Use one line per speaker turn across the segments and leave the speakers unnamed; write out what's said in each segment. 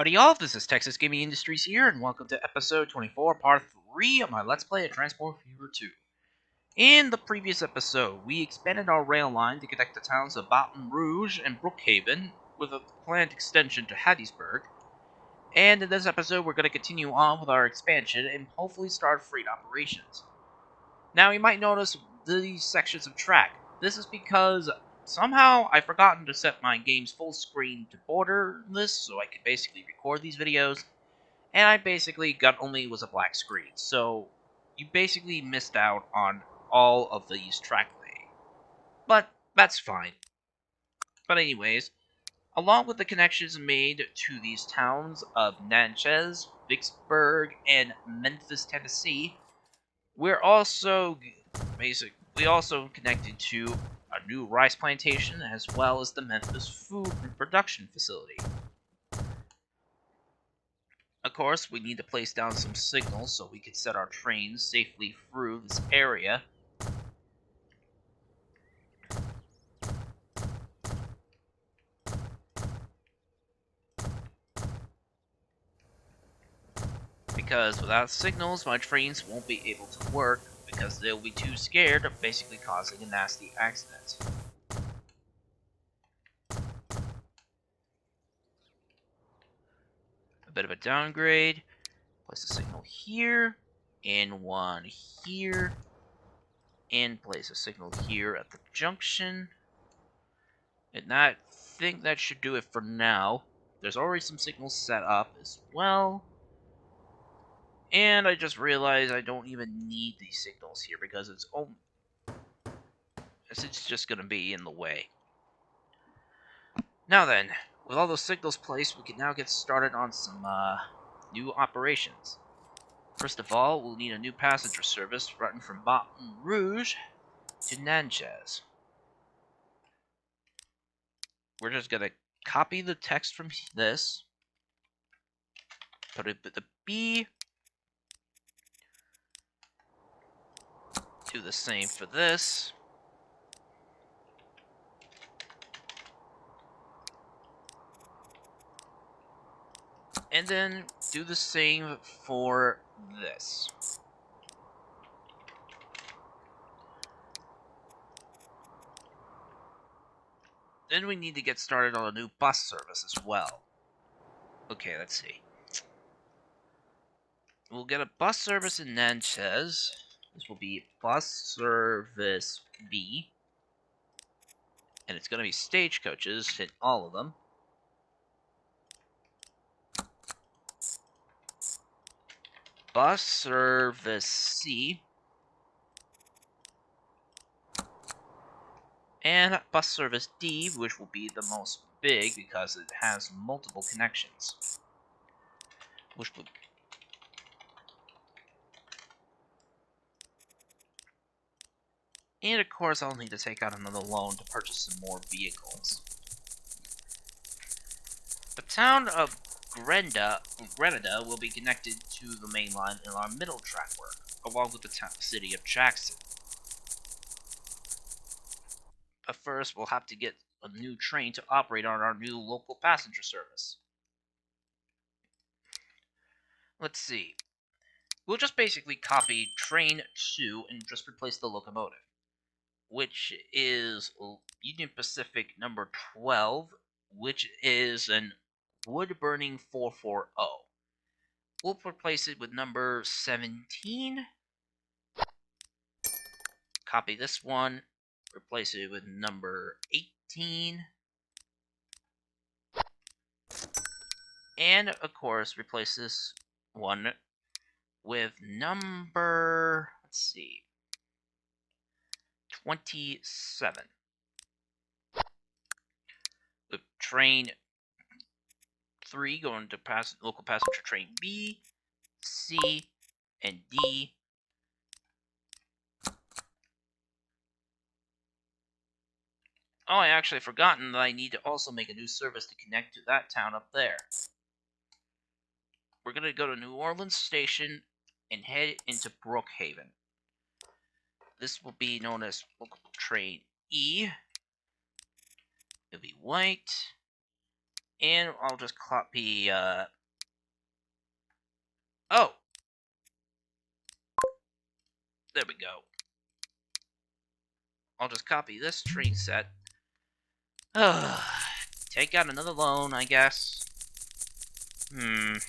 Howdy y'all, this is Texas Gaming Industries here, and welcome to episode 24, part 3 of my Let's Play of Transport Fever 2. In the previous episode, we expanded our rail line to connect the towns of Baton Rouge and Brookhaven, with a planned extension to Hattiesburg. And in this episode, we're going to continue on with our expansion and hopefully start freight operations. Now, you might notice these sections of track. This is because somehow I've forgotten to set my game's full screen to borderless so I could basically record these videos, and I basically got only was a black screen, so you basically missed out on all of these track laying. But that's fine. But anyways, along with the connections made to these towns of Natchez, Vicksburg, and Memphis, Tennessee, we're also connected to a new rice plantation as well as the Memphis food production facility. Of course, we need to place down some signals so we can set our trains safely through this area. Because without signals, my trains won't be able to work because they'll be too scared of basically causing a nasty accident. A bit of a downgrade. Place a signal here, and one here, and place a signal here at the junction. And I think that should do it for now. There's already some signals set up as well. And I just realized I don't even need these signals here because it's just going to be in the way. Now then, with all those signals placed, we can now get started on some new operations. First of all, we'll need a new passenger service running from Baton Rouge to Natchez. We're just going to copy the text from this, put it with the B, do the same for this. And then do the same for this. Then we need to get started on a new bus service as well. Okay, let's see. We'll get a bus service in Natchez. This will be bus service B. And it's going to be stagecoaches in all of them. Bus service C. And bus service D, which will be the most big because it has multiple connections. Which would... And of course I'll need to take out another loan to purchase some more vehicles. The town of Grenada will be connected to the main line in our middle track work, along with the city of Jackson. But first, we'll have to get a new train to operate on our new local passenger service. Let's see. We'll just basically copy train 2 and just replace the locomotive, which is Union Pacific number 12, which is an wood-burning 440. We'll replace it with number 17. Copy this one. Replace it with number 18. And, of course, replace this one with number, let's see, 27. With train 3 going to local passenger train B, C, and D. Oh, I actually forgotten that I need to also make a new service to connect to that town up there. We're going to go to New Orleans Station and head into Brookhaven. This will be known as local train E. It'll be white. And I'll just copy, oh! There we go. I'll just copy this train set. Take out another loan, I guess. Let's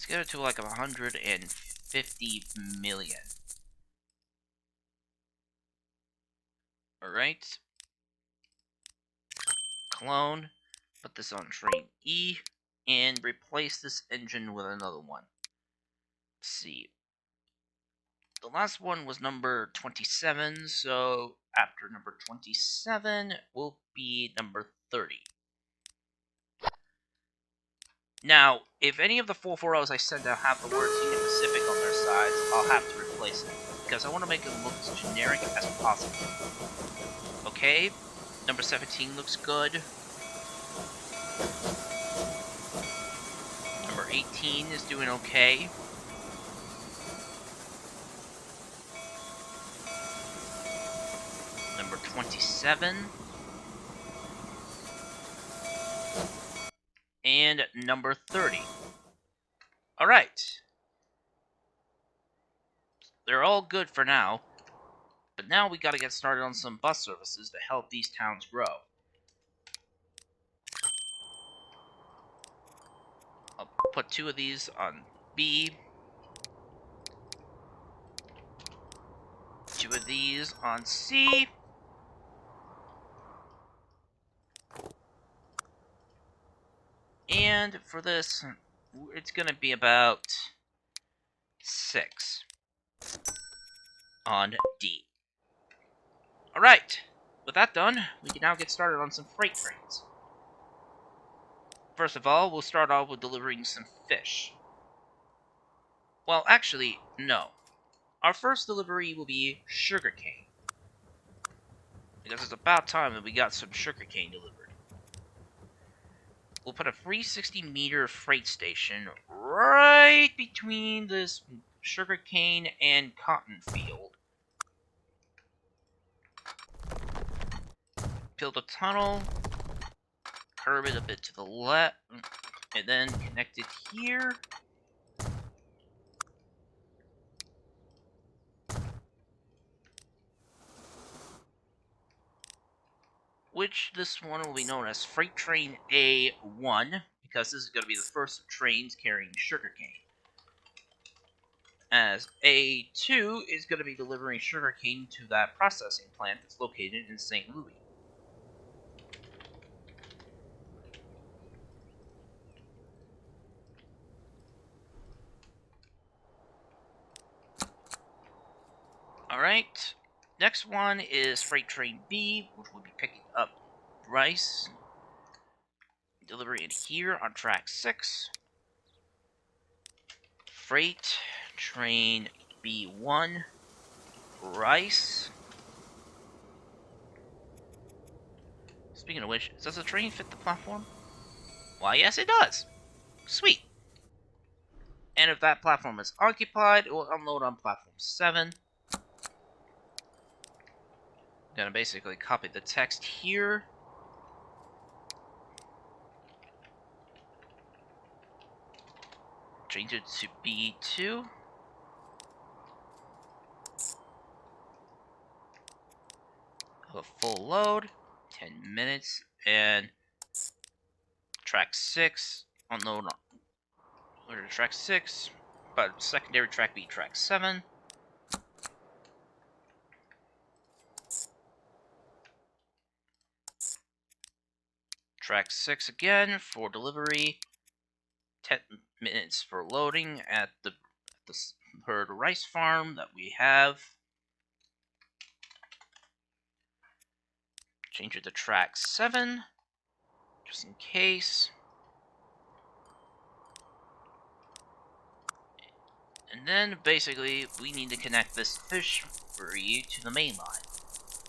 get it to like 150 million. Alright. Clone. Put this on train E. And replace this engine with another one. Let's see. The last one was number 27, so after number 27 will be number 30. Now, if any of the 440s I send out have the words Union Pacific on their sides, I'll have to replace it, because I want to make them look as generic as possible. Okay, number 17 looks good. Number 18 is doing okay. Number 27. And number 30. Alright. They're all good for now. But now we gotta get started on some bus services to help these towns grow. I'll put 2 of these on B. 2 of these on C. And for this, it's gonna be about 6 on D. Alright, with that done, we can now get started on some freight trains. First of all, we'll start off with delivering some fish. Well, actually, no. Our first delivery will be sugarcane. Because it's about time that we got some sugarcane delivered. We'll put a 360-meter freight station right between this sugarcane and cotton field. Build a tunnel, curve it a bit to the left, and then connect it here. Which this one will be known as Freight Train A1, because this is going to be the first of trains carrying sugarcane. As A2 is going to be delivering sugarcane to that processing plant that's located in St. Louis. Alright, next one is Freight Train B, which will be picking up rice. Delivering it here on track 6. Freight Train B1, rice. Speaking of which, does the train fit the platform? Why, yes it does. Sweet. And if that platform is occupied, it will unload on platform 7. I'm gonna basically copy the text here. Change it to B2. A full load, 10 minutes, and track 6, unload on track 6, but secondary track B, track 7. Track 6 again for delivery, 10 minutes for loading at the herd rice farm that we have. Change it to track 7, just in case. And then, basically, we need to connect this fishery to the main line,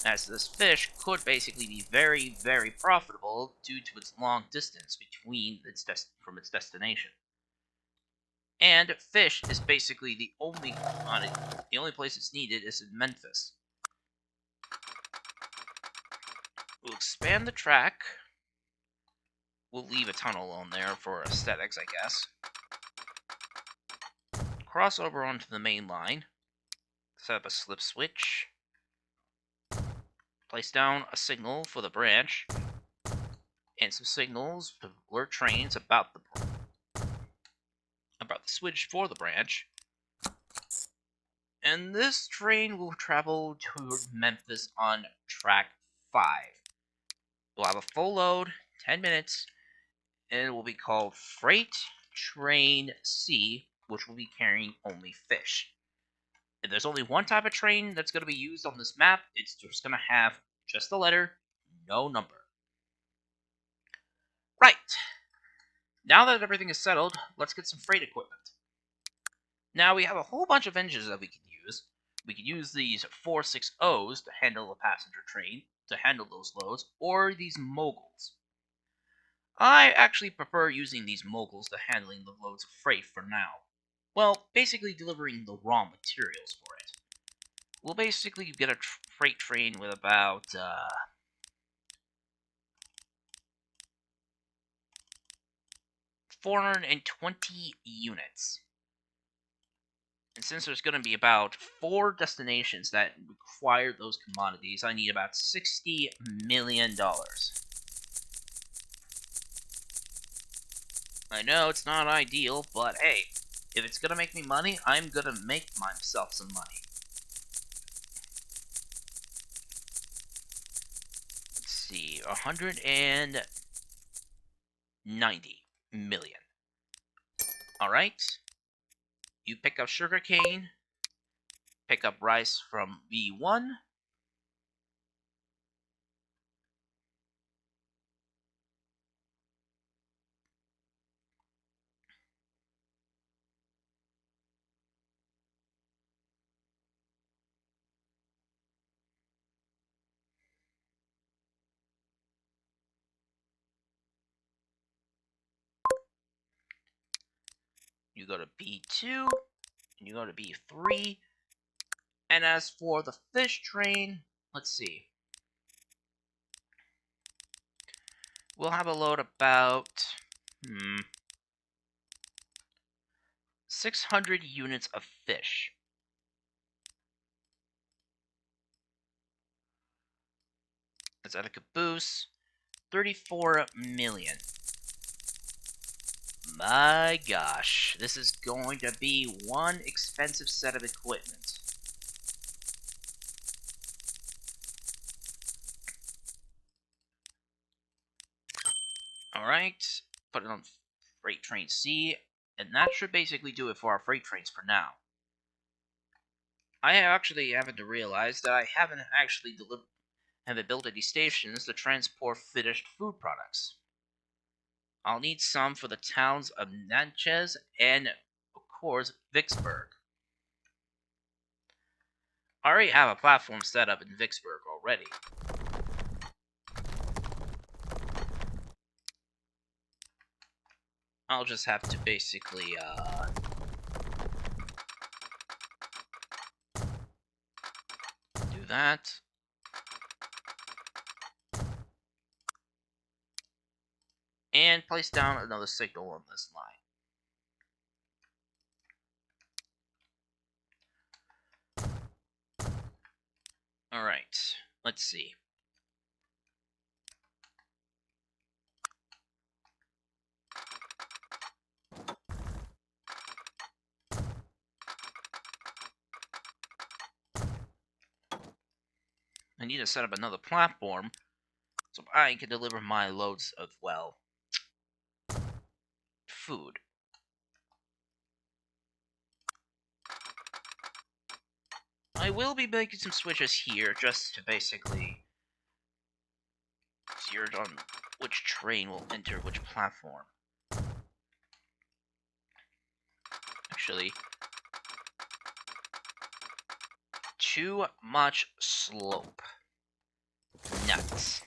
as this fish could basically be very, very profitable due to its long distance between from its destination. And fish is basically the only place it's needed is in Memphis. We'll expand the track. We'll leave a tunnel on there for aesthetics, I guess. Cross over onto the main line. Set up a slip switch. Place down a signal for the branch. And some signals to alert trains about the switch for the branch. And this train will travel to Memphis on track 5. We'll have a full load, 10 minutes, and it will be called Freight Train C, which will be carrying only fish. If there's only one type of train that's going to be used on this map, it's just going to have just the letter, no number. Right. Now that everything is settled, let's get some freight equipment. Now we have a whole bunch of engines that we can use. We can use these 460s to handle a passenger train, to handle those loads, or these moguls. I actually prefer using these moguls to handling the loads of freight for now. Well, basically delivering the raw materials for it. We'll basically get a freight train with about 420 units. And since there's going to be about 4 destinations that require those commodities, I need about $60 million. I know it's not ideal, but hey, if it's going to make me money, I'm going to make myself some money. Let's see, 190 million. Alright. You pick up sugarcane, pick up rice from V1. You go to B2, and you go to B3. And as for the fish train, let's see. We'll have a load about 600 units of fish. That's at a Caboose, 34 million. My gosh, this is going to be one expensive set of equipment. Alright, put it on Freight Train C, and that should basically do it for our freight trains for now. I actually haven't realized that I haven't actually built any stations to transport finished food products. I'll need some for the towns of Natchez and, of course, Vicksburg. I already have a platform set up in Vicksburg already. I'll just have to basically, do that. And place down another signal on this line. Alright, let's see. I need to set up another platform so I can deliver my loads of, well, food. I will be making some switches here just to basically steer on which train will enter which platform. Actually, too much slope. Nuts.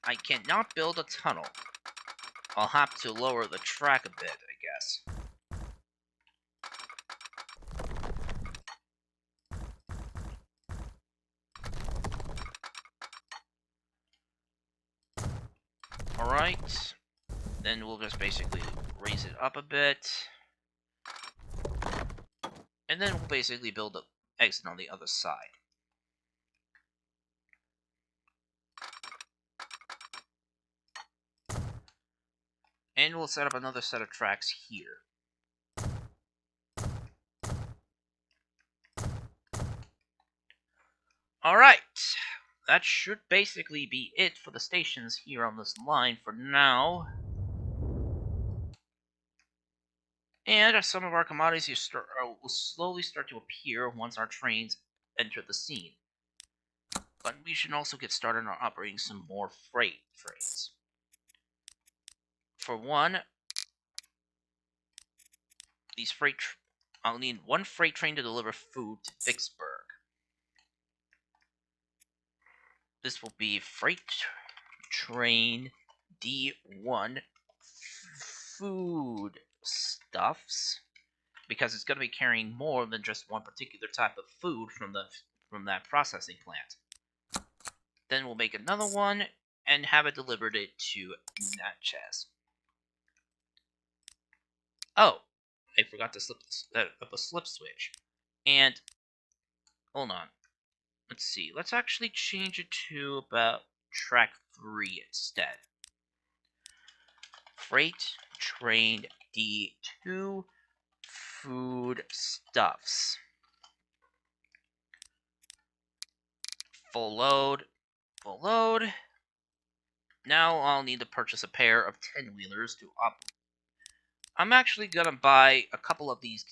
I cannot build a tunnel. I'll have to lower the track a bit, I guess. Alright. Then we'll just basically raise it up a bit. And then we'll basically build an exit on the other side. And we'll set up another set of tracks here. Alright, that should basically be it for the stations here on this line for now. And some of our commodities will slowly start to appear once our trains enter the scene. But we should also get started on operating some more freight trains. For one, I'll need one freight train to deliver food to Vicksburg. This will be freight train D1 food stuffs, because it's going to be carrying more than just one particular type of food from that processing plant. Then we'll make another one and have it delivered to Natchez. Oh, I forgot to slip a slip switch. And hold on. Let's see. Let's actually change it to about track 3 instead. Freight train D2 food stuffs. Full load. Full load. Now I'll need to purchase a pair of 10-wheelers to operate. I'm actually going to buy a couple of these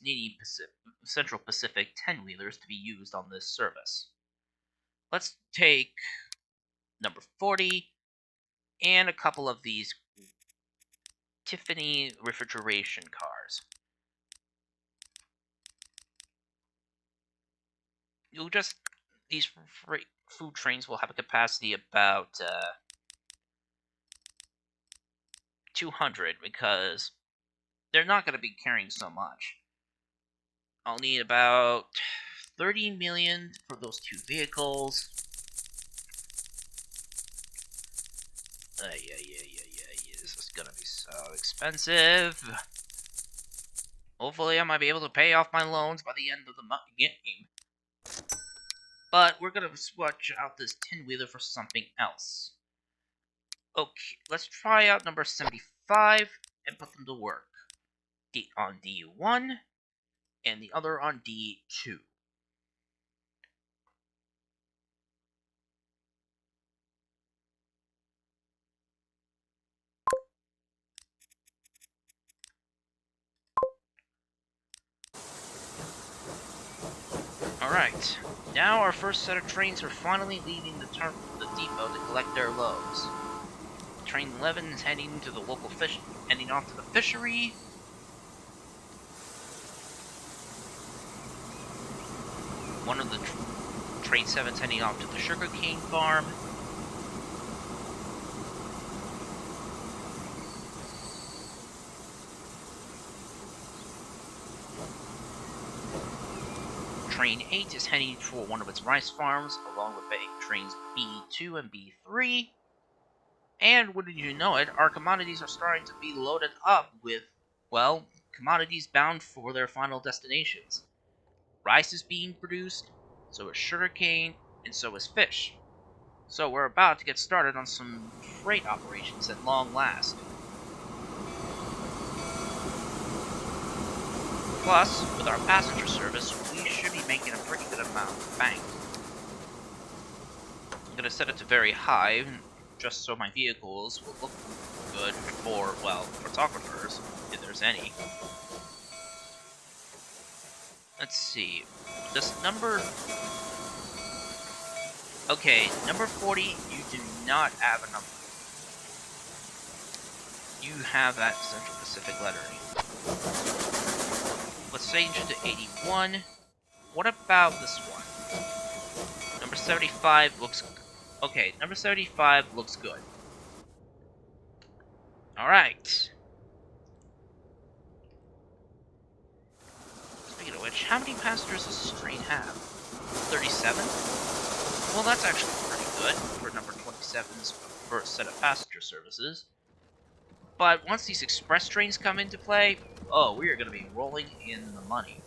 Central Pacific 10-wheelers to be used on this service. Let's take number 40 and a couple of these Tiffany refrigeration cars. These food trains will have a capacity about 200 because they're not going to be carrying so much. I'll need about 30 million for those 2 vehicles. This is gonna be so expensive. Hopefully I might be able to pay off my loans by the end of the game. But we're gonna switch out this 10-wheeler for something else. Okay, let's try out number 75 and put them to work. On D1 and the other on D2. Alright, now our first set of trains are finally leaving the depot to collect their loads. Train 11 is heading to the local heading off to the fishery. One of the train 7's heading off to the sugarcane farm. Train 8 is heading for one of its rice farms, along with trains B2 and B3. And wouldn't you know it, our commodities are starting to be loaded up with, well, commodities bound for their final destinations. Rice is being produced, so is sugarcane, and so is fish. So we're about to get started on some freight operations at long last. Plus, with our passenger service, we should be making a pretty good amount of bank. I'm going to set it to very high, just so my vehicles will look good for, well, photographers, if there's any. Let's see. This number... Okay, number 40, you do not have a number. You have that Central Pacific lettering. Let's change it to 81. What about this one? Number 75 looks... Okay, number 75 looks good. Alright. Speaking of which, how many passengers does this train have? 37? Well, that's actually pretty good for number 27's first set of passenger services. But once these express trains come into play, oh, we are going to be rolling in the money.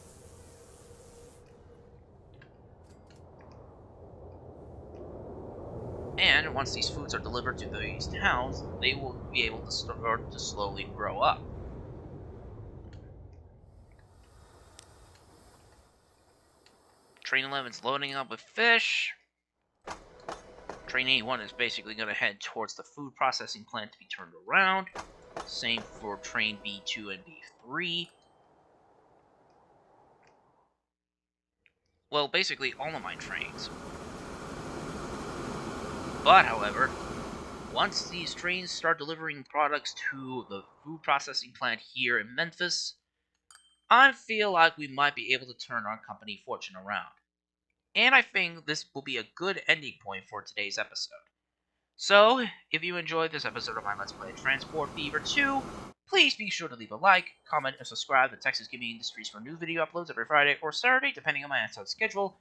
And once these foods are delivered to these towns, they will be able to start to slowly grow up. Train 11's loading up with fish. Train 81 is basically going to head towards the food processing plant to be turned around. Same for Train B2 and B3. Well, basically all of my trains. But, however, once these trains start delivering products to the food processing plant here in Memphis, I feel like we might be able to turn our company fortune around. And I think this will be a good ending point for today's episode. So, if you enjoyed this episode of my Let's Play Transport Fever 2, please be sure to leave a like, comment, and subscribe to Texas Gaming Industries for new video uploads every Friday or Saturday, depending on my outside schedule.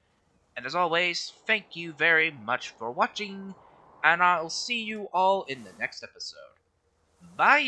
And as always, thank you very much for watching, and I'll see you all in the next episode. Bye!